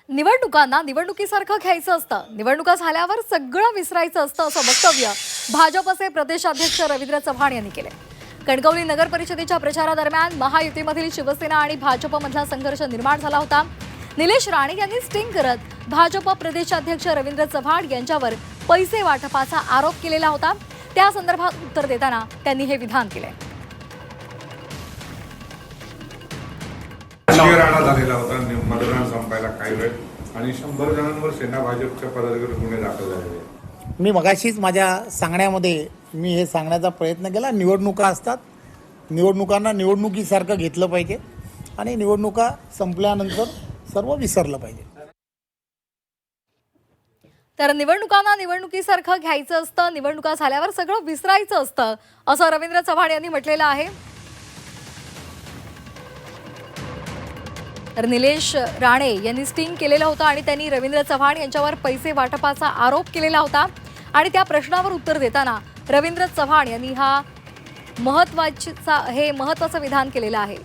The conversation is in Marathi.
निवडणुकांना निवडणुकीसारखं घ्यायचं असतं, निवडणुका झाल्यावर सगळं विसरायचं असतं, असं वक्तव्य भाजपचे प्रदेशाध्यक्ष रवींद्र चव्हाण यांनी केले। कणकवली नगर परिषदेच्या प्रचारादरम्यान महायुतीमधील शिवसेना आणि भाजपमधला संघर्ष निर्माण झाला होता। निलेश राणे यांनी स्टिंग करत भाजप प्रदेशाध्यक्ष रवींद्र चव्हाण यांच्यावर पैसे वाटपाचा आरोप केलेला होता। त्या संदर्भात उत्तर देताना त्यांनी हे विधान केले। राणा झालेला होता मतदान संपायला काही वेळ आणि 100 जणांवर सेना भाजपच्या पदाधिकारी गुन्हे दाखल झाले। मी मगाशीच माझ्या सांगण्यामध्ये मी हे सांगण्याचा प्रयत्न केला। निवडणुका असतात, निवडणुकांना निवडणुकीसारखं घेतलं पाहिजे आणि निवडणुका संपल्यानंतर सर्व विसरलं पाहिजे। तर निवडणुकांना निवडणुकीसारखं घ्यायचं असतं, निवडणुका झाल्यावर सगळं विसरायचं असतं, असं रवींद्र चव्हाण यांनी म्हटलेलं आहे। तर निलेश राणे यांनी स्टिंग केलेलं होतं आणि त्यांनी रवींद्र चव्हाण यांच्यावर पैसे वाटपाचा आरोप केलेला होता आणि त्या प्रश्नावर उत्तर देताना रवींद्र चव्हाण यांनी महत्त्वाचं विधान केलेलं आहे।